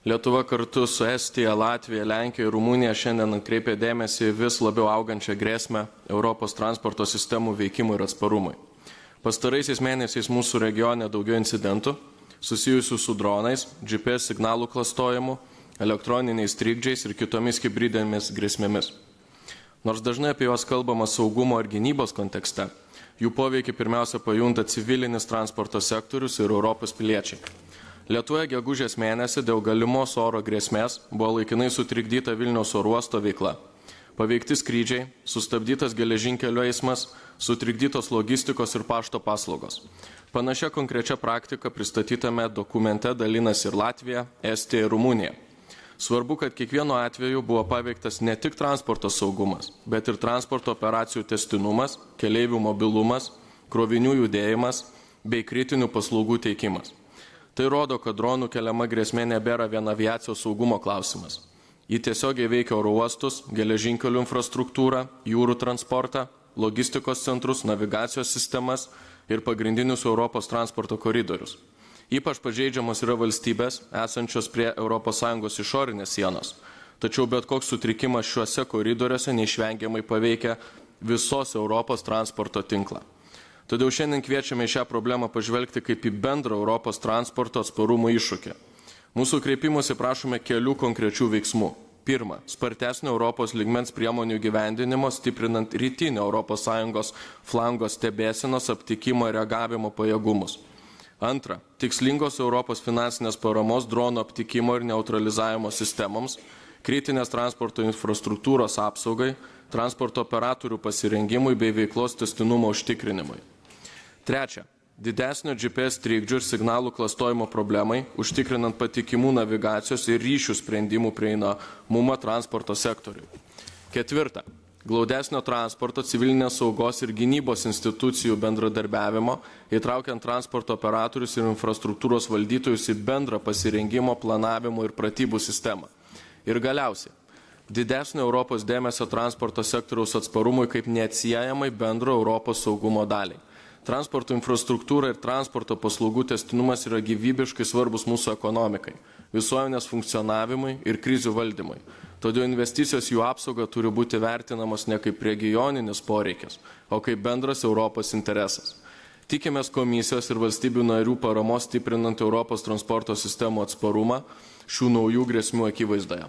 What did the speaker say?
Lietuva kartu su Estija, Latvija, Lenkija ir Rumunija šiandien atkreipia dėmesį vis labiau augančią grėsmę Europos transporto sistemų veikimui ir atsparumui. Pastaraisiais mėnesiais mūsų regione daugiau incidentų susijusių su dronais, GPS signalų klastojimu, elektroniniais trikdžiais ir kitomis hibridinėmis grėsmėmis. Nors dažnai apie juos kalbama saugumo ir gynybos kontekste, jų poveikį pirmiausia pajunta civilinis transporto sektorius ir Europos piliečiai. Lietuvoje gegužės mėnesį dėl galimos oro grėsmės buvo laikinai sutrikdyta Vilniaus oro uosto veikla. Paveikti skrydžiai, sustabdytas geležinkelio eismas, sutrikdytos logistikos ir pašto paslaugos. Panašia konkrečia praktika pristatytame dokumente dalinasi ir Latvija, Estija ir Rumunija. Svarbu, kad kiekvienu atveju buvo paveiktas ne tik transporto saugumas, bet ir transporto operacijų tęstinumas, keleivių mobilumas, krovinių judėjimas bei kritinių paslaugų teikimas. Tai rodo, kad dronų keliama grėsmė nebėra vien aviacijos saugumo klausimas. Ji tiesiogiai veikia oro uostus, geležinkelių infrastruktūrą, jūrų transportą, logistikos centrus, navigacijos sistemas ir pagrindinius Europos transporto koridorius. Ypač pažeidžiamos yra valstybės, esančios prie ES išorinės sienos. Tačiau bet koks sutrikimas šiuose koridoriuose neišvengiamai paveikia visos Europos transporto tinklą. Todėl šiandien kviečiame šią problemą pažvelgti kaip į bendrą Europos transporto atsparumo iššūkį. Mūsų kreipimuose prašome kelių konkrečių veiksmų. Pirma, spartesnio Europos lygmens priemonių gyvendinimo, stiprinant rytinio ES flango stebėsenos, aptikimo ir reagavimo pajėgumus. Antra, tikslingos Europos finansinės paramos dronų aptikimo ir neutralizavimo sistemoms, kritinės transporto infrastruktūros apsaugai, transporto operatorių pasirengimui bei veiklos tęstinumo užtikrinimui. Trečia, didesnio GPS trikdžių ir signalų klastojimo problemai, užtikrinant patikimų navigacijos ir ryšių sprendimų prieinamumą transporto sektoriui. Ketvirta, glaudesnio transporto, civilinės saugos ir gynybos institucijų bendradarbiavimo, įtraukiant transporto operatorius ir infrastruktūros valdytojus į bendrą pasirengimo, planavimo ir pratybų sistemą. Ir galiausiai, didesnio Europos dėmesio transporto sektoriaus atsparumui kaip neatsiejamai bendro Europos saugumo daliai. Transporto infrastruktūra ir transporto paslaugų tęstinumas yra gyvybiškai svarbus mūsų ekonomikai, visuomenės funkcionavimui ir krizių valdymui. Todėl investicijos jų apsauga turi būti vertinamos ne kaip regioninis poreikis, o kaip bendras Europos interesas. Tikimės komisijos ir valstybių narių paramos stiprinant Europos transporto sistemų atsparumą šių naujų grėsmių akivaizdoje.